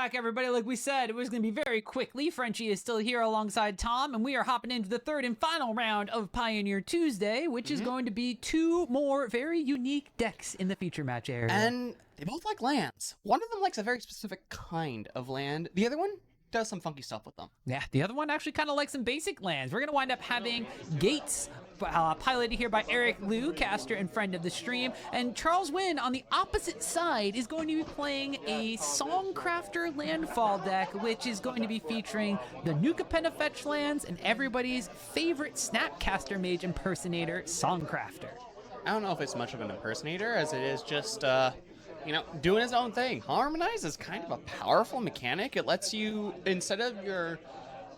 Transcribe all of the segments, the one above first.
back, everybody. Like we said, it was going to be very quickly. Frenchie is still here alongside Tom, and we are hopping into the third and final round of Pioneer Tuesday, which is going to be two more very unique decks in the feature match area. And they both like lands. One of them likes a very specific kind of land. The other one does some funky stuff with them. Yeah, the other one actually kind of likes some basic lands. We're going to wind up having Gates, piloted here by Eric Liu, caster and friend of the stream, and Charles Wynn on the opposite side is going to be playing a Songcrafter Landfall deck, which is going to be featuring the Nuka-Penna Fetchlands and everybody's favorite Snapcaster Mage impersonator, Songcrafter. I don't know if it's much of an impersonator as it is just, doing his own thing. Harmonize is kind of a powerful mechanic. It lets you, instead of your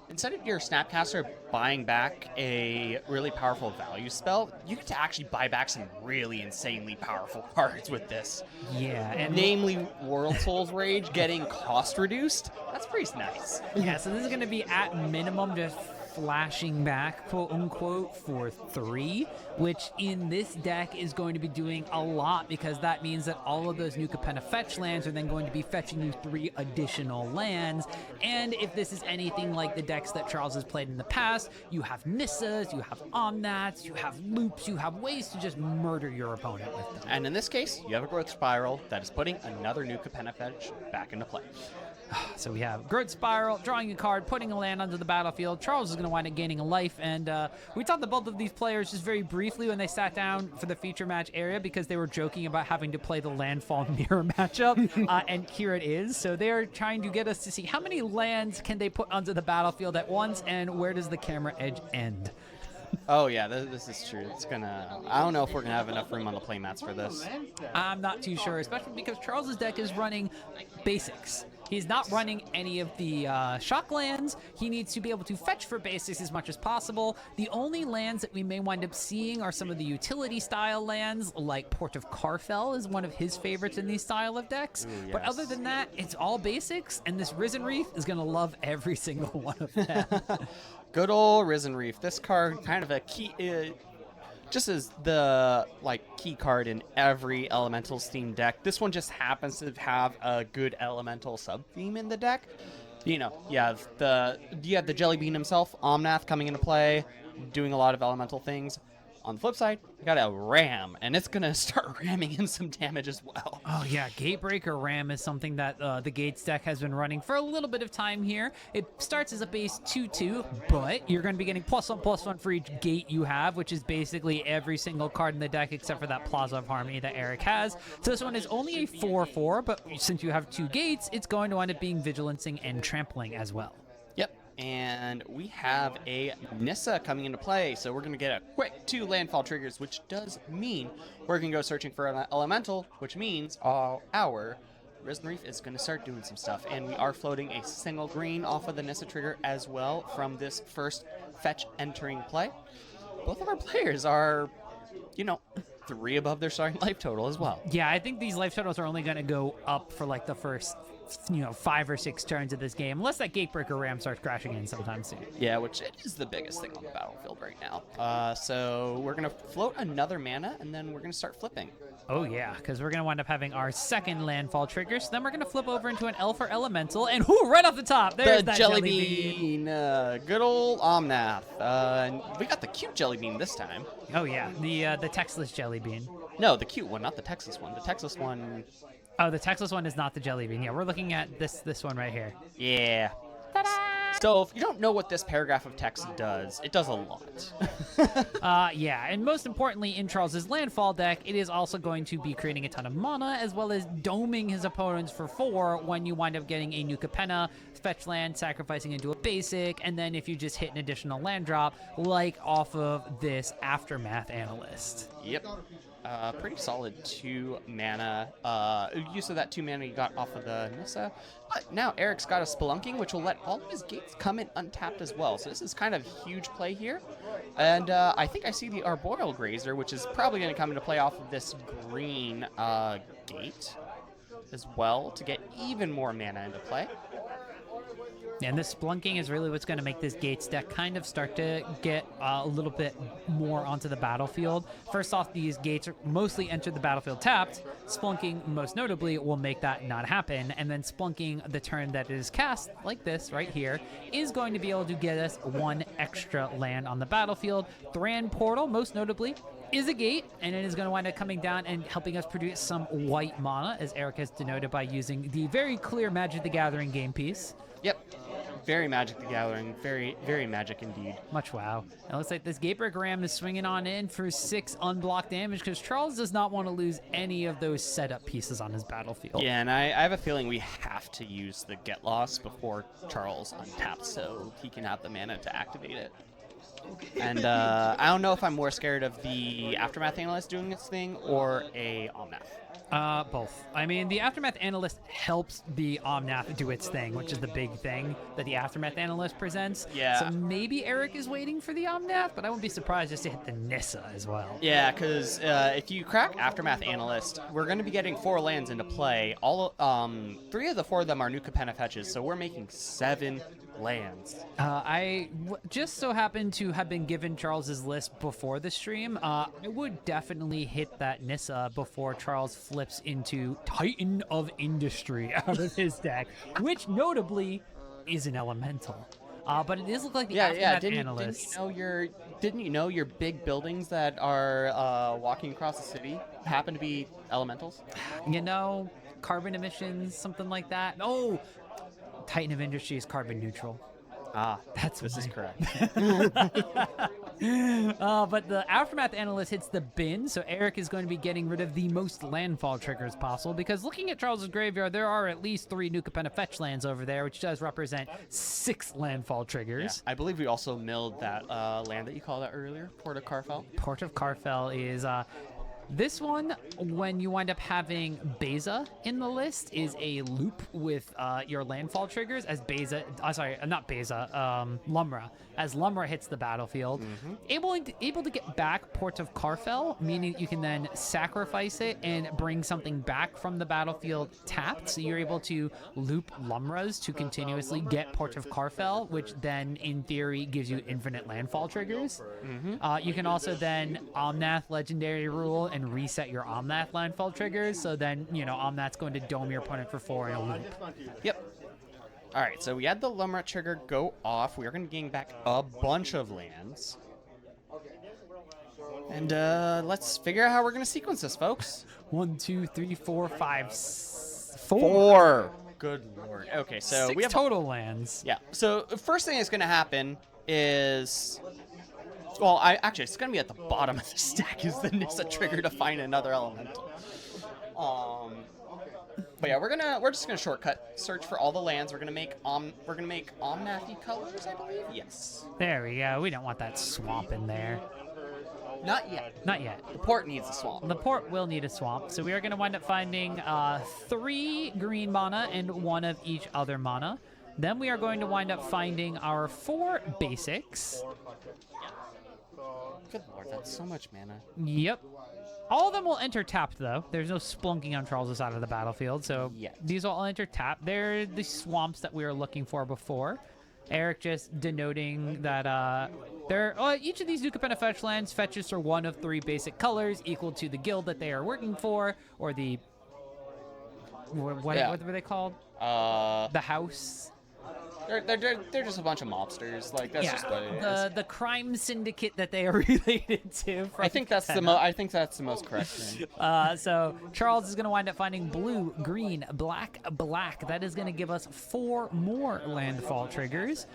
Snapcaster buying back a really powerful value spell, you get to actually buy back some really insanely powerful cards with this. Yeah, and namely Worldsoul's Rage getting cost reduced. That's pretty nice. Yeah, so this is going to be at minimum just flashing back, quote unquote, for 3, which in this deck is going to be doing a lot, because that means that all of those Nuka-Penna fetch lands are then going to be fetching you 3 additional lands. And if this is anything like the decks that Charles has played in the past, you have Nissas, you have Omnats, you have loops, you have ways to just murder your opponent with them. And in this case, you have a Growth Spiral that is putting another Nuka-Penna fetch back into play. So we have Growth Spiral, drawing a card, putting a land onto the battlefield. Charles is going to wind up gaining a life, and we talked to both of these players just very briefly when they sat down for the feature match area, because they were joking about having to play the Landfall Mirror matchup, and here it is. So they're trying to get us to see how many lands can they put onto the battlefield at once, and where does the camera edge end. Oh yeah, this is true. I don't know if we're gonna have enough room on the playmats for this. I'm not too sure, especially because Charles's deck is running basics. He's not running any of the shock lands. He needs to be able to fetch for basics as much as possible. The only lands that we may wind up seeing are some of the utility style lands, like Port of Carfell is one of his favorites in these style of decks. Ooh, yes. But other than that, it's all basics, and this Risen Reef is going to love every single one of them. Good old Risen Reef. This card, kind of a key, just as the key card in every Elemental Steam deck. This one just happens to have a good Elemental sub theme in the deck. You have the Jelly Bean himself, Omnath, coming into play, doing a lot of elemental things. On the flip side, you got a Ram, and it's going to start ramming in some damage as well. Oh yeah, Gatebreaker Ram is something that the Gates deck has been running for a little bit of time here. It starts as a base 2/2, but you're going to be getting +1/+1 for each gate you have, which is basically every single card in the deck except for that Plaza of Harmony that Eric has. So this one is only a 4/4, but since you have 2 gates, it's going to wind up being Vigilancing and Trampling as well. Yep. And we have a Nissa coming into play, so we're going to get a quick 2 landfall triggers, which does mean we're going to go searching for an elemental, which means our Risen Reef is going to start doing some stuff. And we are floating a single green off of the Nissa trigger as well from this first fetch entering play. Both of our players are, 3 above their starting life total as well. Yeah, I think these life totals are only going to go up for the first 5 or 6 turns of this game, unless that Gatebreaker Ram starts crashing in sometime soon. Yeah, which it is the biggest thing on the battlefield right now. So we're going to float another mana, and then we're going to start flipping. Oh yeah, because we're going to wind up having our second landfall trigger, so then we're going to flip over into an Elf or Elemental, and right off the top, there's that Jelly Bean. Good old Omnath. And we got the cute Jelly Bean this time. Oh yeah, the Textless Jelly Bean. No, the cute one, not the Texas one. The Texas one... Oh, the Texas one is not the Jelly Bean. Yeah, we're looking at this one right here. Yeah. Ta-da! So if you don't know what this paragraph of text does, it does a lot. Yeah, and most importantly, in Charles's Landfall deck, it is also going to be creating a ton of mana, as well as doming his opponents for 4 when you wind up getting a Nuka-Penna fetch land, sacrificing into a basic, and then if you just hit an additional land drop, like off of this Aftermath Analyst. Yep. Pretty solid 2 mana. Use of that 2 mana you got off of the Nissa. But now Eric's got a Spelunking, which will let all of his gates come in untapped as well. So this is kind of huge play here. And I think I see the Arboreal Grazer, which is probably going to come into play off of this green gate as well to get even more mana into play. And this splunking is really what's going to make this Gates deck kind of start to get a little bit more onto the battlefield. First off, these Gates mostly enter the battlefield tapped. Splunking, most notably, will make that not happen. And then splunking the turn that it is cast, like this right here, is going to be able to get us one extra land on the battlefield. Thran Portal, most notably, is a gate, and it is going to wind up coming down and helping us produce some white mana, as Eric has denoted by using the very clear Magic the Gathering game piece. Yep. Very Magic the Gathering. Very, very magic indeed. Much wow. It looks like this Gatebreaker Ram is swinging on in for 6 unblocked damage because Charles does not want to lose any of those setup pieces on his battlefield. Yeah, and I have a feeling we have to use the Get Lost before Charles untaps so he can have the mana to activate it. And I don't know if I'm more scared of the Aftermath Analyst doing its thing or a Omnath. Both. I mean, the Aftermath Analyst helps the Omnath do its thing, which is the big thing that the Aftermath Analyst presents. Yeah. So maybe Eric is waiting for the Omnath, but I wouldn't be surprised just to hit the Nissa as well. Yeah, because if you crack Aftermath Analyst, we're going to be getting 4 lands into play. 3 of the 4 of them are new Capenna fetches, so we're making 7 lands. I just so happened to have been given Charles's list before the stream. I would definitely hit that Nissa before Charles flips into Titan of Industry out of his deck, which notably is an elemental. But it does look like the Aftermath Analyst. Didn't you know your big buildings that are walking across the city happen to be elementals? You know, carbon emissions, something like that. Oh, Titan of Industry is carbon neutral. This is correct. But the Aftermath Analyst hits the bin, so Eric is going to be getting rid of the most landfall triggers possible, because looking at Charles's graveyard, there are at least 3 new Capenna Fetchlands over there, which does represent 6 landfall triggers. Yeah. I believe we also milled that land that you called out earlier, Port of Carfell. Port of Carfell is... This one, when you wind up having Beza in the list, is a loop with your landfall triggers as Beza, not Beza, Lumra. As Lumra hits the battlefield, able to get back Port of Carfell, meaning you can then sacrifice it and bring something back from the battlefield tapped. So you're able to loop Lumras to continuously get Port of Carfell, which then, in theory, gives you infinite landfall triggers. You can also then Omnath Legendary Rule and reset your Omnath landfall triggers, so then, Omnath's going to dome your opponent for 4 in a loop. Yep. All right, so we had the Lumra trigger go off. We are going to gain back a bunch of lands. And let's figure out how we're going to sequence this, folks. 1, 2, 3, 4, 5, 4. Good lord. Okay, so 6 we have total lands. Yeah. So the first thing that's going to happen is... Well, actually, it's going to be at the bottom of the stack is the Nissa trigger to find another elemental. But yeah, we're just gonna shortcut search for all the lands. We're gonna make Omnathy colors, I believe. Yes. There we go. We don't want that swamp in there. Not yet. Not yet. The port needs a swamp. The port will need a swamp, so we are going to wind up finding 3 green mana and 1 of each other mana. Then we are going to wind up finding our 4 basics. Good lord, that's so much mana. Yep. All of them will enter tapped, though. There's no splunking on Charles' side of the battlefield, so these will all enter tapped. They're the swamps that we were looking for before. Eric just denoting that each of these new Capenna Fetchlands fetches for 1 of 3 basic colors equal to the guild that they are working for, or the... What were they called? The house. They're just a bunch of mobsters. Like that's just what it is. The crime syndicate that they are related to. I think that's the most correct thing. So Charles is going to wind up finding blue, green, black. That is going to give us 4 more landfall triggers,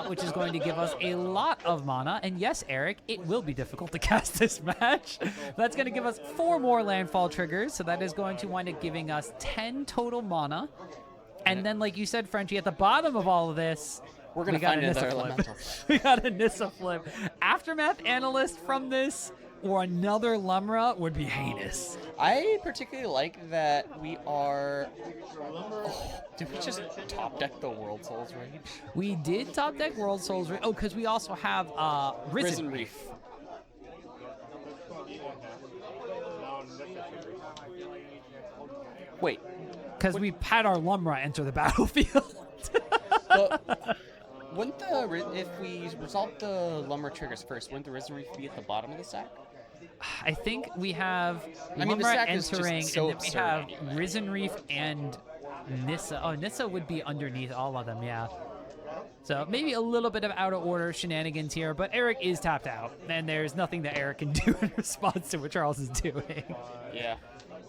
which is going to give us a lot of mana. And yes, Eric, it will be difficult to cast this match. That's going to give us 4 more landfall triggers. So that is going to wind up giving us 10 total mana. And then, like you said, Frenchie, at the bottom of all of this, we're going to find another elemental. We got a Nissa flip. Aftermath Analyst from this, or another Lumra, would be heinous. I particularly like that we are... did we just top deck the Worldsoul's Rage? We did top deck Worldsoul's Rage. Oh, because we also have Risen Reef. Wait. Because we had our Lumra enter the battlefield. Wouldn't if we resolve the Lumra triggers first, wouldn't the Risen Reef be at the bottom of the stack? I think we have I mean, the Lumra stack is just entering, so and then we absurd have anyway. Risen Reef and Nissa. Oh, Nissa would be underneath all of them, yeah. So maybe a little bit of out of order shenanigans here, but Eric is tapped out, and there's nothing that Eric can do in response to what Charles is doing. Yeah.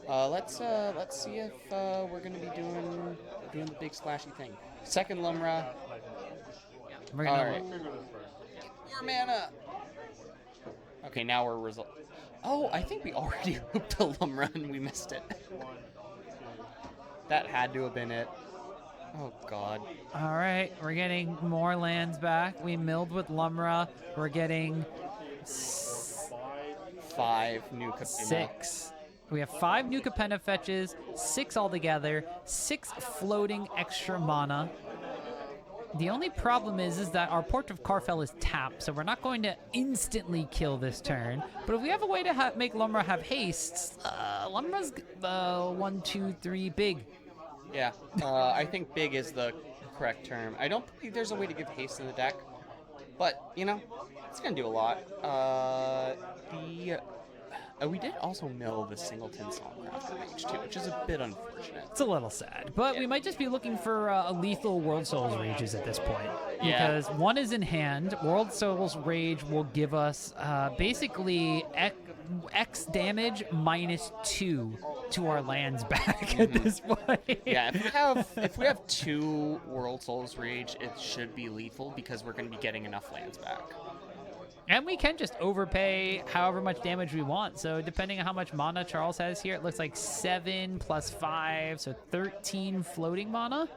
Let's see if we're gonna be doing the big splashy thing. Second Lumra. We're All gonna right. More mana. Okay, now we're result. Oh, I think we already looped the Lumra and we missed it. That had to have been it. Oh God. All right, we're getting more lands back. We milled with Lumra. We're getting 5 new Capenna. 6. We have 5 new Capenna fetches, 6 altogether, 6 floating extra mana. The only problem is that our Port of Carfel is tapped, so we're not going to instantly kill this turn. But if we have a way to make Lumra have haste, Lumra's 1, 2, 3 big. Yeah, I think big is the correct term. I don't believe there's a way to give haste in the deck, but, you know, it's going to do a lot. We did also mill the Singleton Songcrafter Mage, too, which is a bit unfortunate. It's a little sad, but we might just be looking for a lethal Worldsoul's Rages at this point. Yeah. Because one is in hand. Worldsoul's Rage will give us basically X damage -2 to our lands back at this point. Yeah, if we have 2 Worldsoul's Rage, it should be lethal because we're going to be getting enough lands back. And we can just overpay however much damage we want. So depending on how much mana Charles has here, it looks like 7 + 5, so 13 floating mana.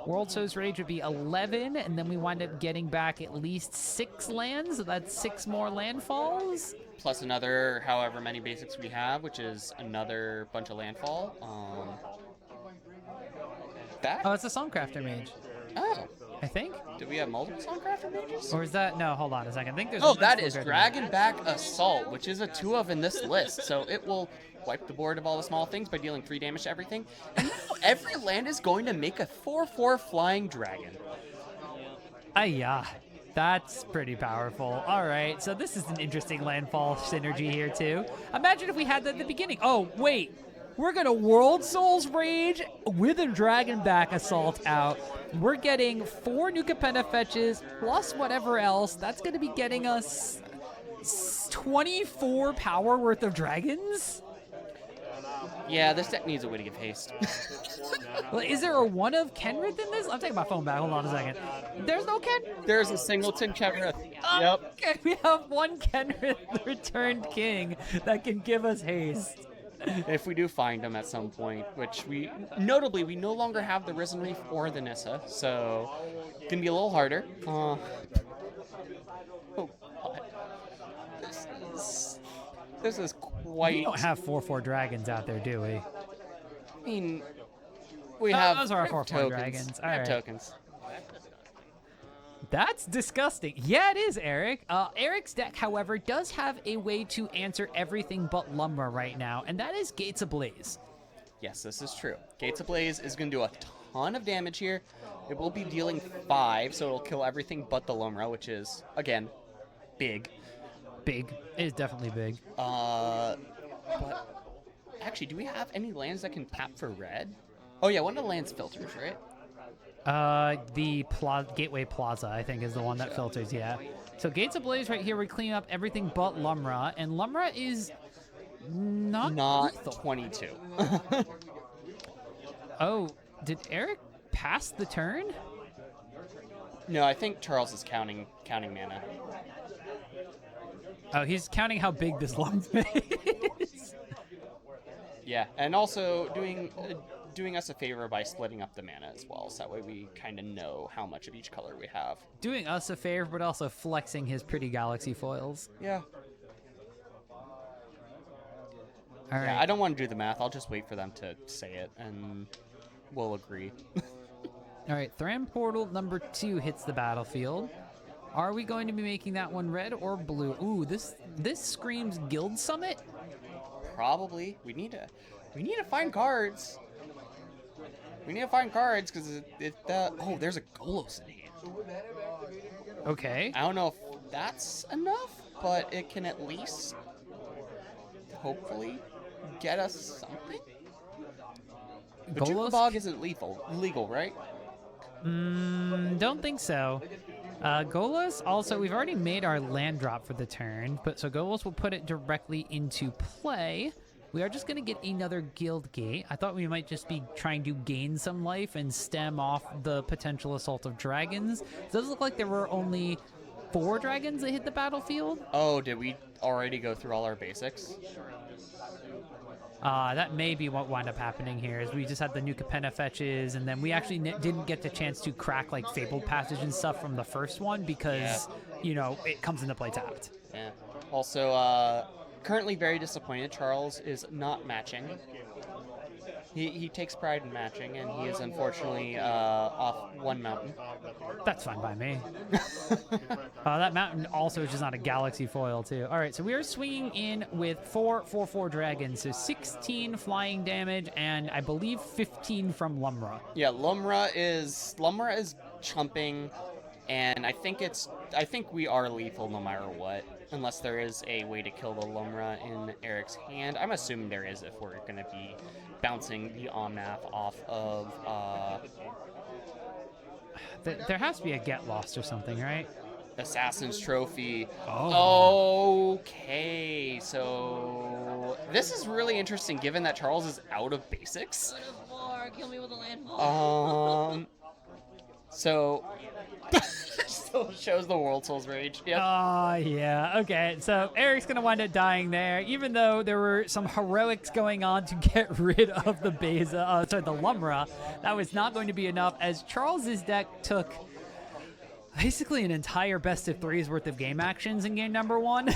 Worldsoul's Rage would be 11, and then we wind up getting back at least 6 lands. So that's 6 more landfalls. Plus another however many basics we have, which is another bunch of landfall. Oh, it's a Songcrafter Mage, Oh. I think. Do we have multiple Songcrafter Mages? Or is that... No, hold on a second. I think there's... Oh, that is Dragonback Assault, which is a 2 of in this list. So it will wipe the board of all the small things by dealing 3 damage to everything. And now every land is going to make a 4/4 flying dragon. Yeah, that's pretty powerful. All right, so this is an interesting landfall synergy here, too. Imagine if we had that at the beginning. Oh, wait. We're going to Worldsoul's Rage with a Dragonback Assault out. We're getting 4 new Capenna fetches plus whatever else. That's going to be getting us 24 power worth of dragons? Yeah, this deck needs a way to give haste. Well, is there a one of Kenrith in this? I'm taking my phone back. Hold on a second. There's no Ken? There's a Singleton Kenrith. Yep. Okay, we have one Kenrith, the Returned King, that can give us haste. If we do find them at some point, which notably, we no longer have the Risen Reef or the Nissa, so it's going to be a little harder. Oh, God. This is quite... We don't have 4/4 dragons out there, do we? I mean, we have those are our tokens. 4/4 dragons. All right. Tokens. That's disgusting. Yeah, it is, Eric. Eric's deck, however, does have a way to answer everything but Lumra right now, and that is Gates Ablaze. Yes, this is true. Gates Ablaze is going to do a ton of damage here. It will be dealing 5, so it'll kill everything but the Lumra, which is, again, big. Big. It is definitely big. But actually, do we have any lands that can tap for red? Oh yeah, one of the lands filters, right? The Gateway Plaza, I think, is the one that filters, yeah. So Gates Ablaze right here, we clean up everything but Lumra, and Lumra is not lethal. 22. Oh, did Eric pass the turn? No, I think Charles is counting mana. Oh, he's counting how big this Lumra is. Yeah, and also doing us a favor by splitting up the mana as well, so that way we kind of know how much of each color we have. Doing us a favor, but also flexing his pretty galaxy foils. Yeah. All right. Yeah, I don't want to do the math. I'll just wait for them to say it, and we'll agree. All right, Thran Portal number 2 hits the battlefield. Are we going to be making that one red or blue? Ooh, this screams Guild Summit. Probably. We need to find cards. We need to find cards because oh, there's a Golos in hand. Okay. I don't know if that's enough, but it can at least hopefully get us something. The Juke Bog isn't legal, right? Don't think so. Golos also, we've already made our land drop for the turn, but so Golos will put it directly into play. We are just going to get another guild gate. I thought we might just be trying to gain some life and stem off the potential assault of dragons. It does look like there were only 4 dragons that hit the battlefield. Oh, did we already go through all our basics? That may be what wound up happening here, is we just had the new Capenna fetches, and then we actually didn't get the chance to crack, like, Fabled Passage and stuff from the first one because, you know, it comes into play tapped. Yeah. Also, currently very disappointed Charles is not matching. He takes pride in matching, and he is unfortunately off one mountain. That's fine by me. That mountain also is just not a galaxy foil, too. All right, so we are swinging in with 4/4/4 dragons, so 16 flying damage, and I believe 15 from Lumra. Yeah, Lumra is chumping, and I think we are lethal no matter what, unless there is a way to kill the Lumra in Eric's hand. I'm assuming there is if we're going to be bouncing the Omnath off of... There has to be a get lost or something, right? Assassin's Trophy. Oh. Okay, so this is really interesting given that Charles is out of basics. Kill me with a landfall. So... Still shows the Worldsoul's rage. Yep. Yeah. Okay, so Eric's going to wind up dying there, even though there were some heroics going on to get rid of the the Lumra. That was not going to be enough, as Charles's deck took basically an entire best of 3's worth of game actions in game number 1,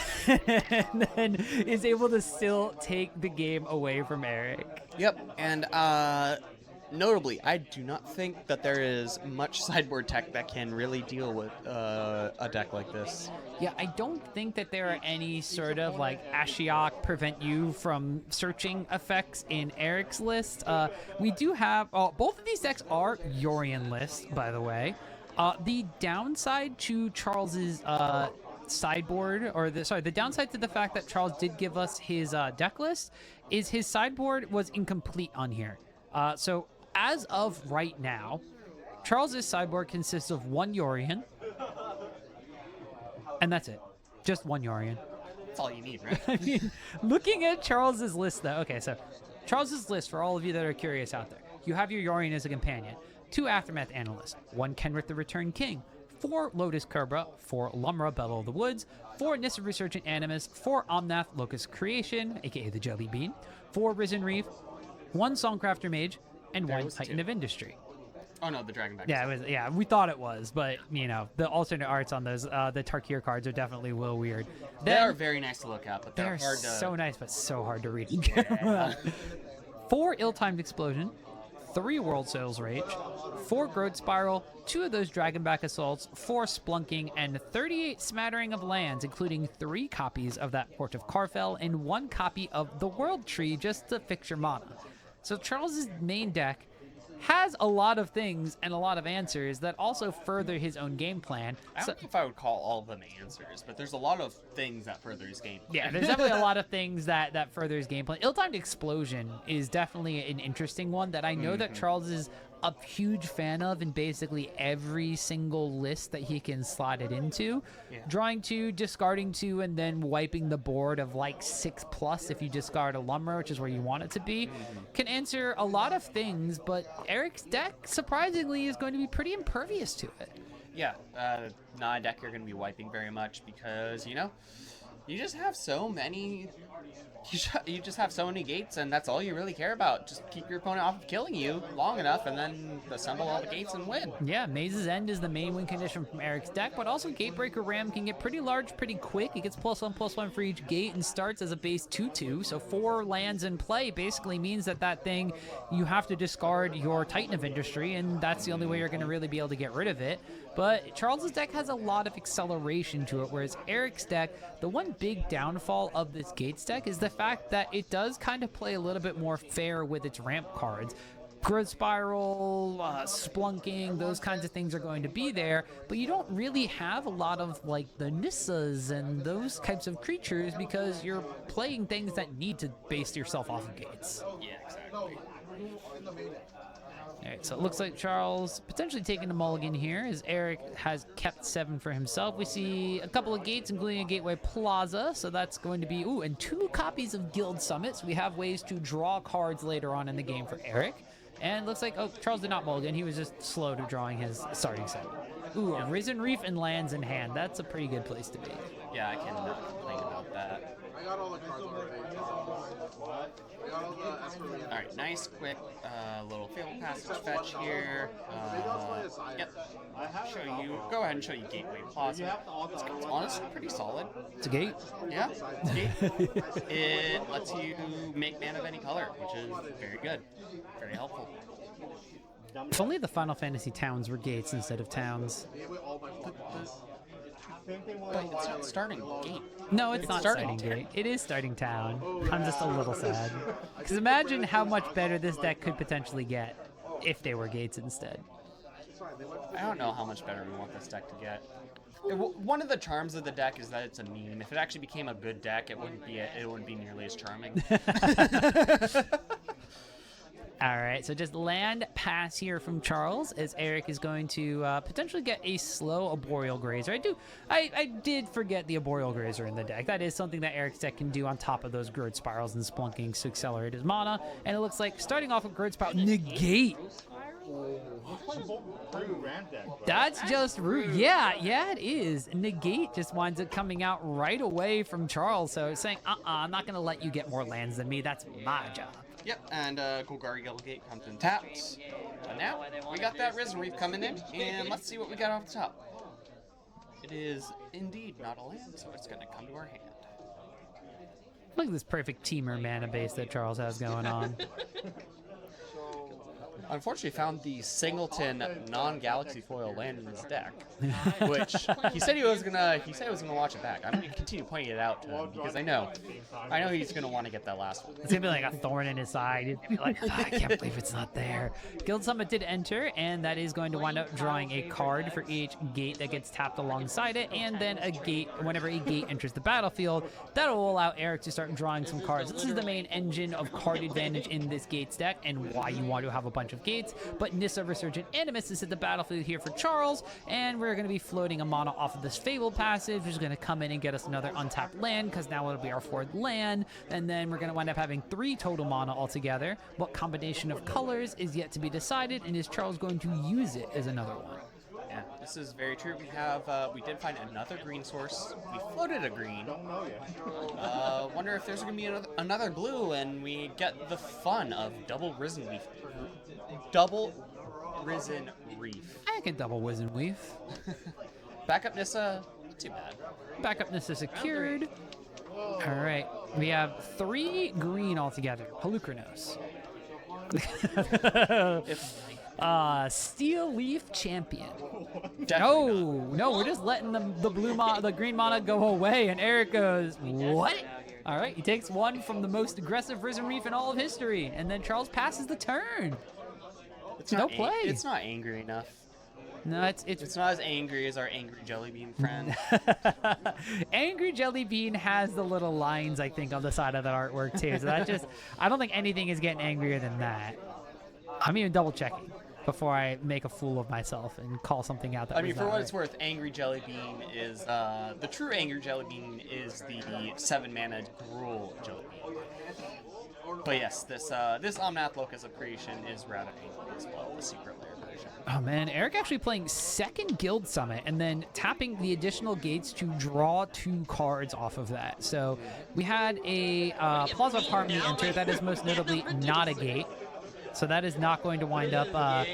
and then is able to still take the game away from Eric. Yep, and notably, I do not think that there is much sideboard tech that can really deal with a deck like this. Yeah, I don't think that there are any sort of like Ashiok prevent you from searching effects in Eric's list. We do have, both of these decks are Yorion list, by the way. The downside to Charles's sideboard, or the downside to the fact that Charles did give us his deck list is his sideboard was incomplete on here. So as of right now, Charles's sideboard consists of 1 Yorion, and that's it. Just 1 Yorion. That's all you need, right? I mean, looking at Charles's list, though. Okay, so Charles's list, for all of you that are curious out there, you have your Yorion as a companion, 2 Aftermath Analysts, 1 Kenrith the Returned King, 4 Lotus Cobra, 4 Lumra Bellows of the Woods, 4 Nissa Resurgent Animist, 4 Omnath Locust Creation, aka the Jelly Bean, 4 Risen Reef, 1 Songcrafter Mage, and 1 Titan 2. of Industry. Oh no, the Dragonback. Yeah, it was. Yeah, we thought it was, but you know, the alternate arts on those, the Tarkir cards are definitely a little weird. They are very nice to look at, but they're hard to... so nice, but so hard to read. Yeah. 4 Ill-Timed Explosion, 3 Worldsoul's Rage, 4 Growth Spiral, 2 of those Dragonback Assaults, 4 Splunking, and 38 Smattering of Lands, including 3 copies of that Port of Carfell and 1 copy of the World Tree just to fix your mana. So Charles's main deck has a lot of things and a lot of answers that also further his own game plan. I don't know if I would call all of them answers, but there's a lot of things that further his game plan. Yeah, there's definitely a lot of things that further his game plan. Ill-Timed Explosion is definitely an interesting one that I know that Charles is a huge fan of in basically every single list that he can slot it into. Yeah. Drawing 2, discarding 2, and then wiping the board of like 6+ if you discard a Lumra, which is where you want it to be, can answer a lot of things, but Eric's deck, surprisingly, is going to be pretty impervious to it. Yeah, not a deck you're going to be wiping very much because, you know, you just have so many... You just have so many gates, and that's all you really care about. Just keep your opponent off of killing you long enough, and then assemble all the gates and win. Yeah, Maze's End is the main win condition from Eric's deck, but also Gatebreaker Ram can get pretty large pretty quick. It gets +1/+1 for each gate and starts as a base 2/2, so 4 lands in play basically means that thing, you have to discard your Titan of Industry, and that's the only way you're going to really be able to get rid of it. But Charles's deck has a lot of acceleration to it, whereas Eric's deck, the one big downfall of this Gates deck is the fact that it does kind of play a little bit more fair with its ramp cards. growth spiral, splunking, those kinds of things are going to be there, but you don't really have a lot of like the Nissas and those types of creatures because you're playing things that need to base yourself off of gates. Yeah, exactly. All right, so it looks like Charles potentially taking a mulligan here as Eric has kept 7 for himself. We see a couple of gates, including a Gateway Plaza, so that's going to be, ooh, and 2 copies of Guild Summits. We have ways to draw cards later on in the game for Eric. And looks like, oh, Charles did not mulligan. He was just slow to drawing his starting set. Ooh, a Risen Reef and lands in hand. That's a pretty good place to be. Yeah, I cannot complain about that. I got all the cards already. I got all the Esper. Alright, nice, quick little Fabled Passage fetch here. Yep. Show you. Go ahead and show you Gateway Plaza. It's honestly pretty solid. It's a gate. Yeah, it's a gate. It lets you make mana of any color, which is very good. Very helpful. If only the Final Fantasy towns were gates instead of towns. But it's not starting gate. No, it's not starting starting gate. It is starting town. I'm just a little sad. Because imagine how much better this deck could potentially get if they were gates instead. I don't know how much better we want this deck to get. One of the charms of the deck is that it's a meme. If it actually became a good deck, it wouldn't be nearly as charming. All right, so just land pass here from Charles as Eric is going to potentially get a slow Arboreal Grazer. I did forget the Arboreal Grazer in the deck. That is something that Eric's deck can do on top of those Growth Spirals and Splunking to accelerate his mana. And it looks like starting off with Growth Spiral, negate. That's just rude. Yeah, it is. Negate just winds up coming out right away from Charles. So it's saying, I'm not going to let you get more lands than me. That's my job. Yep, and Golgari Gate comes in taps. But now, we got that Risen Reef coming in, and let's see what we got off the top. It is indeed not a land, so it's going to come to our hand. Look at this perfect teamer mana base that Charles has going on. Unfortunately, found the Singleton non-Galaxy foil land in his deck, which he said he was gonna watch it back. I'm gonna continue pointing it out to him because I know he's gonna want to get that last one. It's gonna be like a thorn in his side. He'd be like, I can't believe it's not there. Guild Summit did enter, and that is going to wind up drawing a card for each gate that gets tapped alongside it, and then a gate whenever a gate enters the battlefield. That will allow Eric to start drawing some cards. This is the main engine of card advantage in this Gates deck, and why you want to have a bunch of gates. But Nissa Resurgent Animist is at the battlefield here for Charles, and we're going to be floating a mana off of this Fabled Passage, which is going to come in and get us another untapped land, because now it'll be our 4th land, and then we're going to wind up having 3 total mana altogether. What combination of colors is yet to be decided, and is Charles going to use it as another one? Yeah, this is very true. We did find another green source. We floated a green. Wonder if there's going to be another blue, and we get the fun of double Risen Reef. Double Risen Reef. I can double Risen Reef. Backup Nissa, not too bad. Backup Nissa secured. All right, we have 3 green altogether. Halukranos. Steel Leaf Champion. No, we're just letting the green mana go away, and Eric goes, what? All right, he takes 1 from the most aggressive Risen Reef in all of history, and then Charles passes the turn. It's not angry enough. No, it's not as angry as our angry Jellybean friend. Angry Jellybean has the little lines, I think, on the side of that artwork too. So I don't think anything is getting angrier than that. I'm even double checking before I make a fool of myself and call something out. I mean, for what it's worth, Angry Jellybean is the true Angry Jellybean is the 7-mana Gruul Jellybean. But yes, this Omnath Locus of Creation is rather angry as well, the secret lair version. Oh man, Eric actually playing 2nd Guild Summit and then tapping the additional gates to draw 2 cards off of that. So we had a Plaza of Harmony enter. That is most notably not a gate. So that is not going to wind up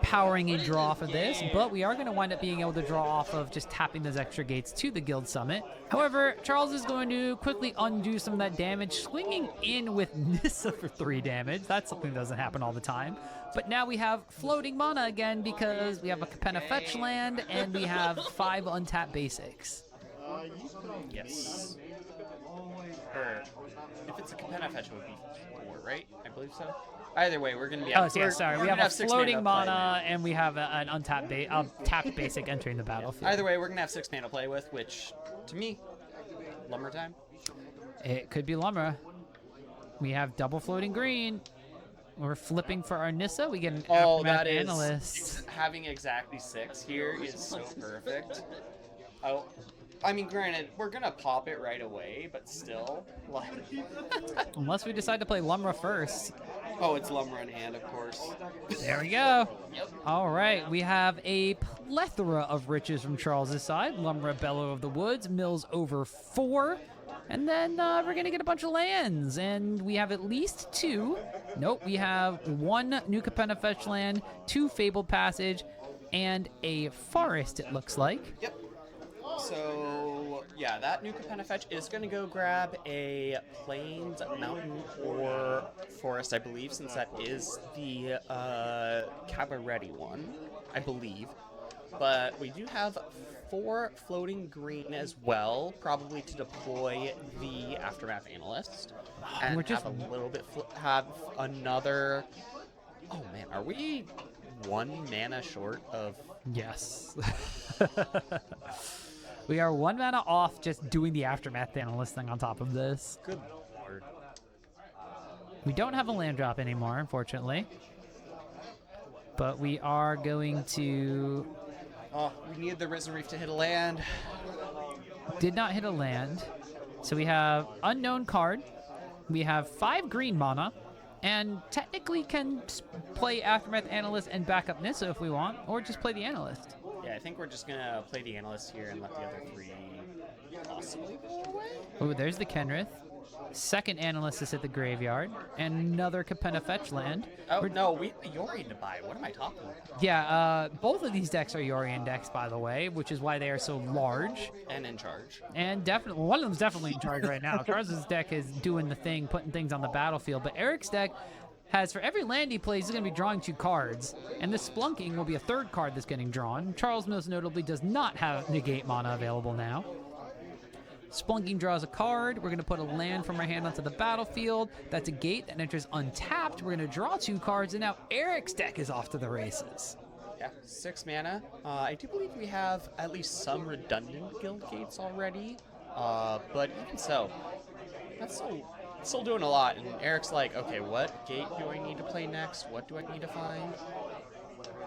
powering a draw off of this, but we are going to wind up being able to draw off of just tapping those extra gates to the Guild Summit. However, Charles is going to quickly undo some of that damage, swinging in with Nissa for 3 damage. That's something that doesn't happen all the time. But now we have floating mana again because we have a Capenna Fetchland and we have 5 untapped basics. Yes. Or if it's a Capenna fetch, it would be 4, right? I believe so. Either way, we're gonna be. Oh, so yeah, sorry. We have a 6 floating mana, mana, and we have an untapped, tapped basic entering the battlefield. Either way, we're gonna have 6 mana to play with, which, to me, Lumber time. It could be Lumra. We have double floating green. We're flipping for our Nissa. We get an Aftermath Analyst. Having exactly 6 here is so perfect. Oh, I mean, granted, we're gonna pop it right away, but still, like. Unless we decide to play Lumra first. Oh, it's Lumra in hand, of course. There we go. Yep. All right, we have a plethora of riches from Charles' side. Lumra Bellow of the Woods, mills over 4. And then we're going to get a bunch of lands. And we have at least 2. Nope, we have 1 New Capenna Fetchland, 2 Fabled Passage, and a Forest, it looks like. Yep. So, yeah, that new Capenna fetch is going to go grab a Plains, Mountain, or Forest, I believe, since that is the Cabaretti one, I believe. But we do have 4 floating green as well, probably to deploy the Aftermath Analyst. And We're just have a little bit, have another... Oh, man, are we 1 mana short of... Yes. We are 1 mana off just doing the Aftermath Analyst thing on top of this. Good lord. We don't have a land drop anymore, unfortunately. But we are going to... Oh, we needed the Risen Reef to hit a land. Did not hit a land. So we have Unknown card. We have 5 green mana. And technically can play Aftermath Analyst and back up Nissa if we want. Or just play the Analyst. Yeah, I think we're just gonna play the Analyst here and let the other 3 possibly go away. Oh, there's the Kenrith. Second Analyst is at the graveyard. And another Capenna Fetchland. Oh, no, we have the Yorion to buy. What am I talking about? Yeah, both of these decks are Yorion decks, by the way, which is why they are so large. And in charge. And definitely, one of them's definitely in charge right now. Charles' deck is doing the thing, putting things on the battlefield. But Eric's deck has, for every land he plays, he's going to be drawing 2 cards. And this Splunking will be a 3rd card that's getting drawn. Charles, most notably, does not have negate mana available now. Splunking draws a card. We're going to put a land from our hand onto the battlefield. That's a gate that enters untapped. We're going to draw 2 cards, and now Eric's deck is off to the races. Yeah, 6 mana. I do believe we have at least some redundant guild gates already. But even so, that's still doing a lot. And Eric's like, okay, what gate do I need to play next? What do I need to find?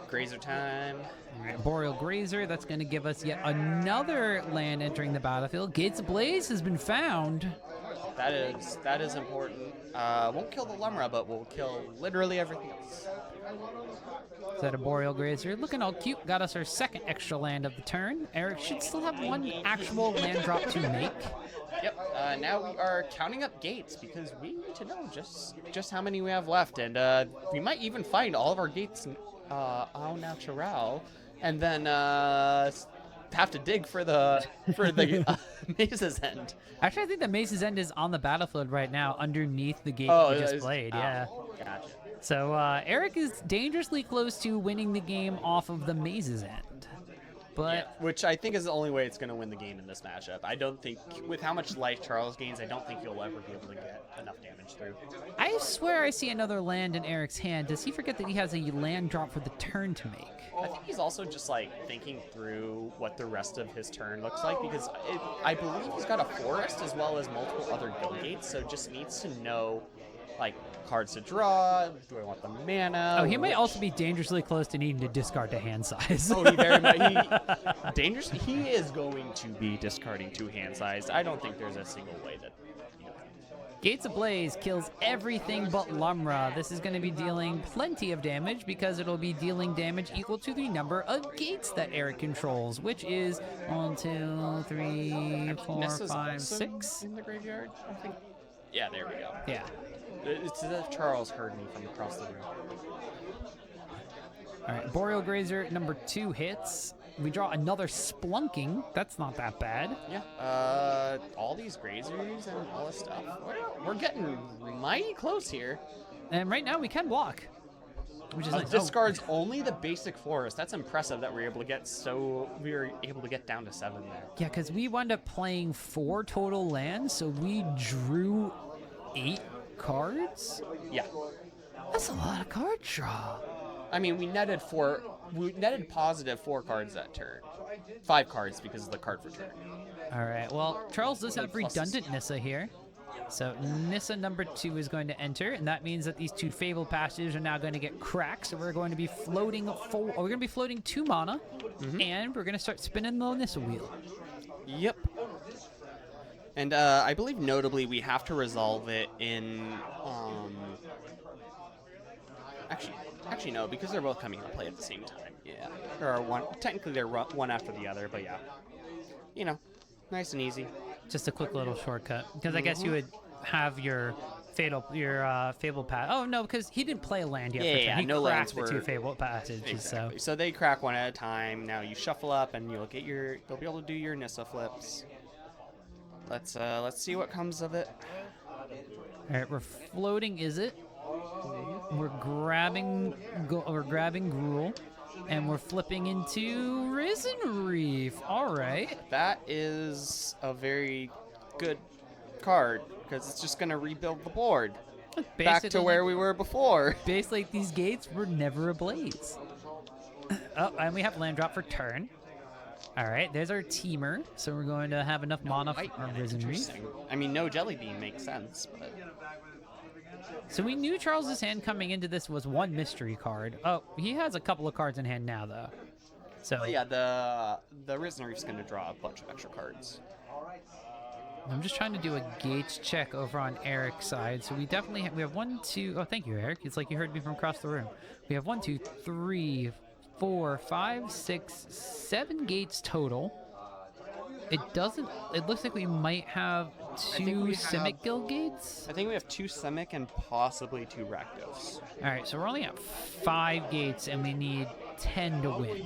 Grazer time. All right, Boreal Grazer, that's going to give us yet another land entering the battlefield. Gates Ablaze has been found. That is important. Won't kill the Lumra, but we'll kill literally everything else. Is that a Boreal Grazer? Looking all cute. Got us our 2nd extra land of the turn. Eric should still have 1 actual land drop to make. Yep. Now we are counting up gates because we need to know just how many we have left, and we might even find all of our gates au natural, and then have to dig for the Maze's End. Actually, I think the Maze's End is on the battlefield right now, underneath the gate we just played. Yeah. Gotcha. So Eric is dangerously close to winning the game off of the Maze's End. But yeah, which I think is the only way it's going to win the game in this matchup. I don't think, with how much life Charles gains, I don't think he'll ever be able to get enough damage through. I swear I see another land in Eric's hand. Does he forget that he has a land drop for the turn to make? I think he's also just like thinking through what the rest of his turn looks like, because I believe he's got a forest as well as multiple other guild gates, so just needs to know like cards to draw. Do I want the mana? Oh, he might also be dangerously close to needing to discard to hand size. Oh, he very much. He is going to be discarding 2 hand sized. I don't think there's a single way that. Gates Ablaze kills everything but Lumra. This is going to be dealing plenty of damage because it'll be dealing damage equal to the number of gates that Eric controls, which is 1, 2, 3, 4, 5, 6. In the graveyard, I think. Yeah, there we go. Yeah. It's as if Charles heard me from across the room. All right, Boreal Grazer number 2 hits. We draw another Splunking. That's not that bad. Yeah. All these Grazers and all this stuff. We're getting mighty close here. And right now we can block. which is nice. Discards only the basic forest. That's impressive that we were able to get down to 7 there. Yeah, because we wound up playing 4 total lands, so we drew 8 cards. Yeah. That's a lot of card draw. I mean, we netted positive 4 cards that turn. 5 cards because of the card for turn. All right. Well, Charles does have Pluses. redundant Nissa here. So Nissa number 2 is going to enter, and that means that these 2 Fabled Passages are now going to get cracked. So we're going to be floating we're going to be floating 2 mana, and we're going to start spinning the Nissa wheel. Yep. And I believe notably we have to resolve it in actually no, because they're both coming into play at the same time. Yeah. Or one technically they're one after the other, but yeah. You know, nice and easy. Just a quick little shortcut, because I guess you would have your Fabled Pass. Oh no, because he didn't play a land yet. Yeah, he no cracked lands the 2 were Fabled Passages. Exactly. So they crack one at a time. Now you shuffle up, and you'll be able to do your Nissa flips. Let's see what comes of it. All right, we're floating. Is it? We're grabbing Gruul, and we're flipping into Risen Reef. All right. That is a very good card because it's just gonna rebuild the board back to where we were before. Basically, these gates were never ablaze. Oh, and we have land drop for turn. All right, there's our teamer. So we're going to have enough mana for our Risen Reef. I mean, no Jelly Bean makes sense, but... So we knew Charles's hand coming into this was 1 mystery card. Oh, he has a couple of cards in hand now, though. So yeah, the Risen Reef's going to draw a bunch of extra cards. I'm just trying to do a Gates check over on Eric's side. So we definitely we have 1, 2. Oh, thank you, Eric. It's like you heard me from across the room. We have 1, 2, 3, 4, 5, 6, 7 gates total. It looks like we might have 2 Simic Guild gates. I think we have 2 Simic and possibly 2 Rakdos. All right, so we're only at 5 gates, and we need 10 to win.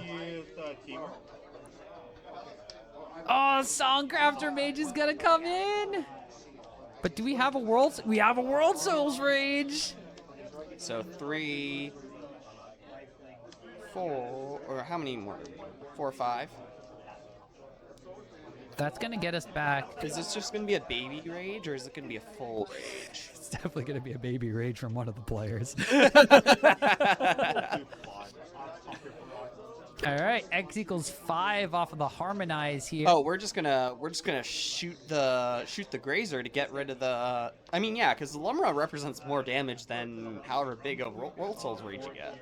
Oh, Songcrafter Mage is gonna come in. But do we have a We have a Worldsoul's Rage. So 3, 4, or how many more? 4 or 5? That's gonna get us back. Is this just gonna be a baby rage, or is it gonna be a full rage? It's definitely gonna be a baby rage from one of the players. All right, X equals 5 off of the Harmonize here. Oh, we're just gonna shoot the Grazer to get rid of the. I mean, yeah, because the Lumra represents more damage than however big a Worldsoul's Rage you get.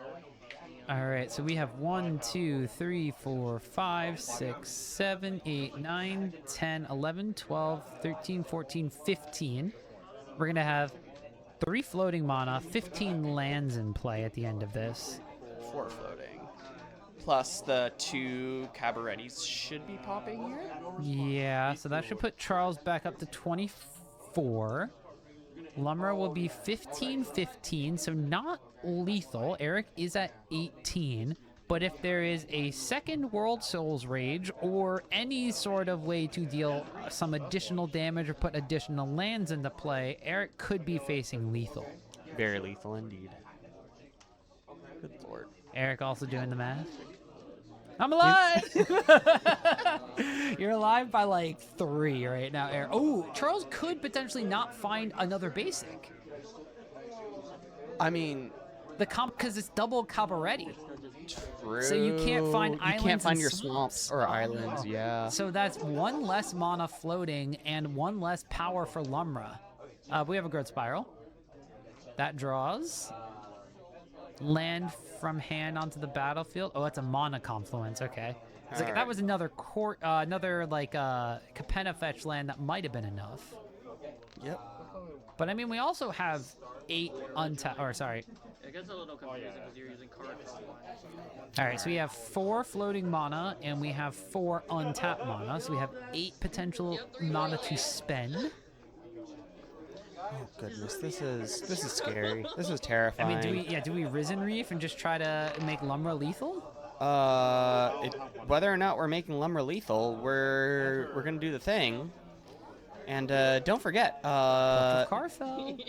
All right, so we have 1, 2, 3, 4, 5, 6, 7, 8, 9, 10, 11, 12, 13, 14, 15. We're going to have 3 floating mana, 15 lands in play at the end of this. 4 floating. Plus the 2 Cabarettis should be popping here? Yeah, so that should put Charles back up to 24. Lumra will be 15-15, so not lethal. Eric is at 18, but if there is a second Worldsoul's Rage or any sort of way to deal some additional damage or put additional lands into play, Eric could be facing lethal. Very lethal indeed. Good lord. Eric also doing the math. I'm alive! You're alive by like 3 right now, Eric. Oh, Charles could potentially not find another basic. I mean, because it's double Cabaretti. True. So you can't find islands. You can't find and your swamps or islands, yeah. So that's 1 less mana floating and 1 less power for Lumra. We have a Growth Spiral. That draws. Land from hand onto the battlefield. Oh, that's a mana confluence. Okay. Like, that was another Capenna fetch land that might have been enough. Yep. But I mean, we also have 8 untapped. Or sorry. It gets a little confusing because you're using cards. All right, so we have 4 floating mana and we have 4 untapped mana. So we have 8 potential mana to spend. Oh goodness, this is scary. This is terrifying. I mean, do we Risen Reef and just try to make Lumra lethal? Whether or not we're making Lumra lethal, we're gonna do the thing. And don't forget, Carfell.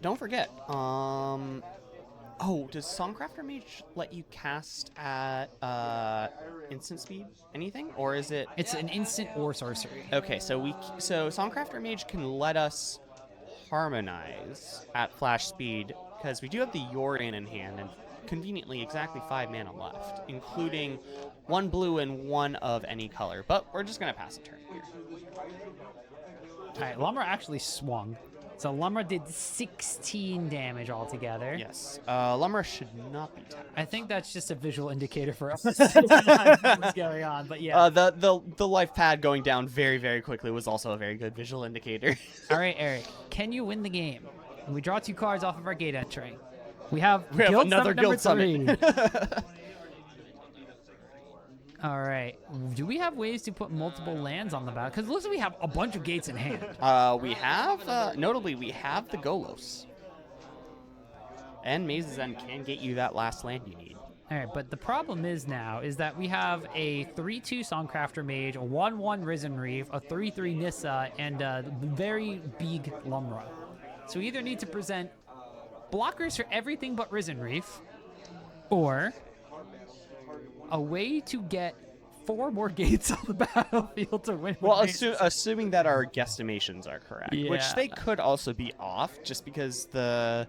don't forget, Oh, does Songcrafter Mage let you cast at instant speed? Anything, or is it? It's an instant or sorcery. Okay, so Songcrafter Mage can let us harmonize at flash speed because we do have the Yorian in hand and conveniently exactly 5 mana left, including 1 blue and 1 of any color. But we're just gonna pass a turn here. All right, Lumra actually swung. So Lumra did 16 damage altogether. Yes, Lumra should not be tapped. I think that's just a visual indicator for us. What's going on? But yeah. The life pad going down very, very quickly was also a very good visual indicator. All right, Eric, can you win the game? We draw 2 cards off of our gate entering. We have another Guild Summit. 3. All right. Do we have ways to put multiple lands on the back? Because it looks like we have a bunch of gates in hand. We have, notably, we have the Golos. And Maze's End can get you that last land you need. All right, but the problem is that we have a 3/2 Songcrafter Mage, a 1/1 Risen Reef, a 3/3 Nissa, and a very big Lumra. So we either need to present blockers for everything but Risen Reef, or a way to get 4 more gates on the battlefield to win. Well, assuming that our guesstimations are correct, which Yeah. they could also be off, just because it's a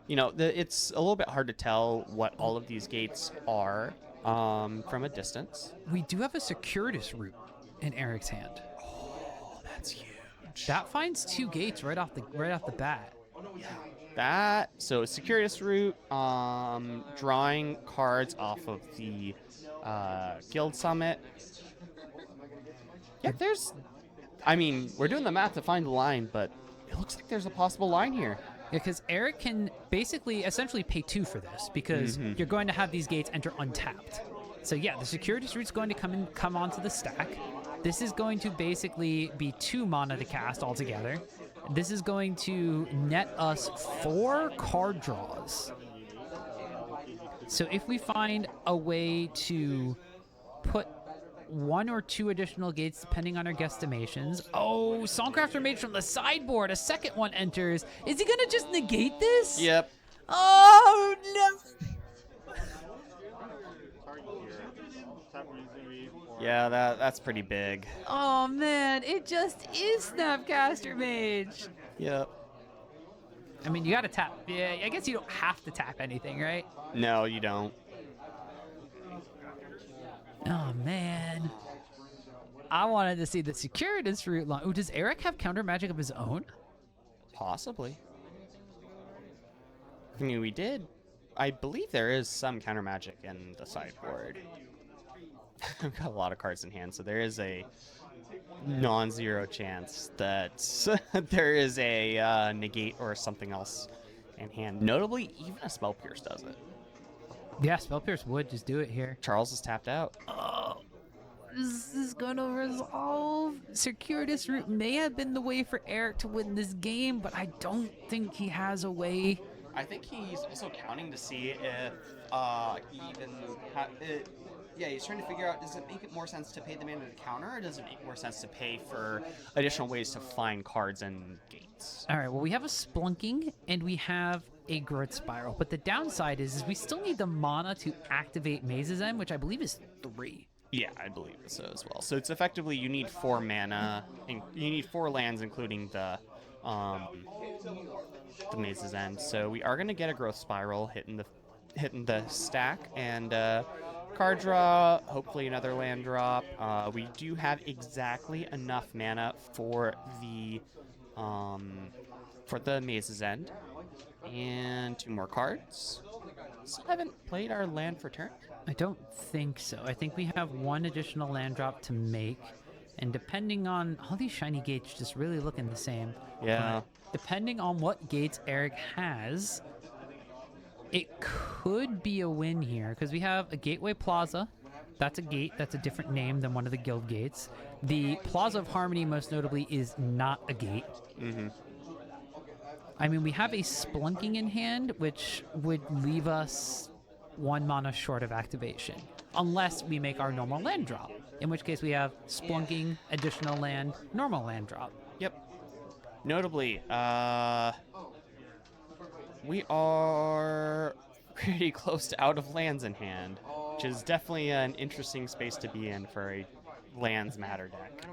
little bit hard to tell what all of these gates are from a distance. We do have a Circuitous Route in Eric's hand. Oh, that's huge. That finds 2 gates right off the bat. So Circuitous Route, drawing cards off of the Guild Summit. Yeah, we're doing the math to find the line, but it looks like there's a possible line here. Yeah, because Eric can essentially pay 2 for this, because you're going to have these gates enter untapped. So yeah, the Circuitous Route's going to come onto the stack. This is going to basically be 2 mana to cast altogether. This is going to net us 4 card draws. So if we find a way to put 1 or 2 additional gates, depending on our guesstimations. Oh, Songcrafter Mage from the sideboard. A second one enters. Is he going to just negate this? Yep. Oh, no. Yeah, that's pretty big. Oh, man. It just is Snapcaster Mage. Yep. I mean, you got to tap. Yeah, I guess you don't have to tap anything, right? No, you don't. Oh, man. I wanted to see the Circuitous Route line. Oh, does Eric have counter magic of his own? Possibly. I mean, I believe there is some counter magic in the sideboard. I've got a lot of cards in hand, so there is a non-zero chance that there is a negate or something else in hand. Notably, even a Spell Pierce does it. Yeah, Spell Pierce would just do it here. Charles is tapped out. Oh, is this going to resolve? Circuitous Route may have been the way for Eric to win this game, but I don't think he has a way. I think he's also counting to see if he's trying to figure out, does it make it more sense to pay the mana to counter, or does it make more sense to pay for additional ways to find cards and gates? All right, well, we have a Splunking, and we have a Growth Spiral, but the downside is we still need the mana to activate Maze's End, which I believe is 3. Yeah, I believe so as well. So it's effectively you need 4 mana, and you need 4 lands, including the Maze's End. So we are going to get a Growth Spiral hitting the stack, and card draw, hopefully another land drop. We do have exactly enough mana for the Maze's End, and 2 more cards. Still haven't played our land for turn. I don't think so. I think we have 1 additional land drop to make, and depending on all these shiny gates just really looking the same. Yeah. Depending on what gates Eric has, it could be a win here, because we have a Gateway Plaza. That's a gate. That's a different name than one of the guild gates. The Plaza of Harmony, most notably, is not a gate. Mm-hmm. I mean, we have a Splunking in hand, which would leave us 1 mana short of activation, unless we make our normal land drop, in which case we have Splunking, additional land, normal land drop. Yep. Notably, we are pretty close to out of lands in hand, which is definitely an interesting space to be in for a lands matter deck.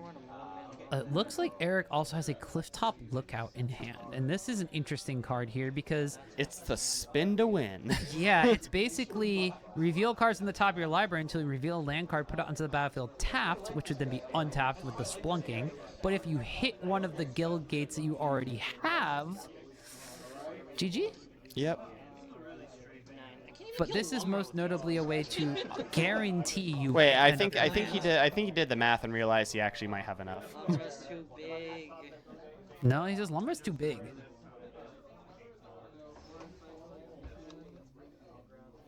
It looks like Eric also has a Clifftop Lookout in hand, and this is an interesting card here because It's the spin to win. yeah, it's basically reveal cards in the top of your library until you reveal a land card, put it onto the battlefield tapped, which would then be untapped with the Splunking. But if you hit one of the guild gates that you already have, GG. Yep. But this is most notably a way to guarantee you. Wait, I end think up- he did the math and realized he actually might have enough. Lumra's too big. No, he says Lumber's too big.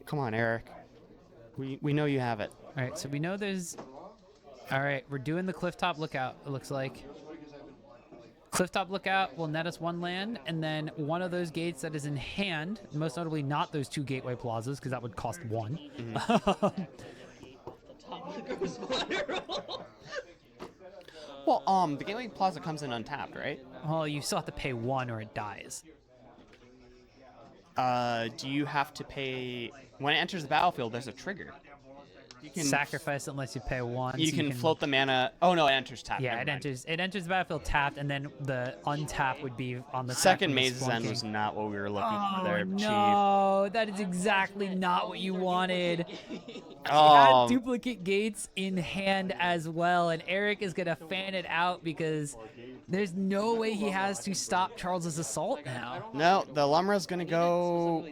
Come on, Eric. We know you have it. All right, so we know there's. All right, we're doing the Clifftop Lookout. It looks like. Clifftop Lookout will net us one land, and then one of those gates that is in hand, most notably not those 2 Gateway Plazas, because that would cost 1. The top of the gross model. Well, the Gateway Plaza comes in untapped, right? Well, you still have to pay 1 or it dies. Do you have to pay when it enters the battlefield? There's a trigger. You can Sacrifice it unless you pay 1. You so can float the mana. Oh no, it enters tapped. Yeah, Never it mind. enters the battlefield tapped, and then the untap would be on the Second tap with the Maze's End Splunking. was not what we were looking Oh for there, no, that is exactly not what you wanted. Chief. He had Oh, duplicate gates in hand as well, and Eric is gonna fan it out because there's no way he has to stop Charles's assault now. no, the Lumra's gonna go.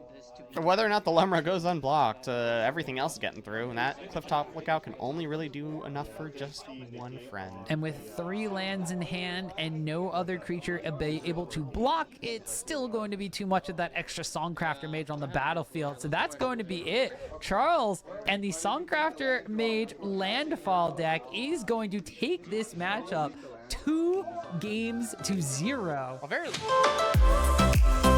Whether or not the Lumra goes unblocked, everything else is getting through, and that Clifftop Lookout can only really do enough for just one friend. And with 3 lands in hand and no other creature able to block, it's still going to be too much of that extra Songcrafter Mage on the battlefield. So that's going to be it. Charles and the Songcrafter Mage Landfall deck is going to take this matchup 2 games to 0. Well, very.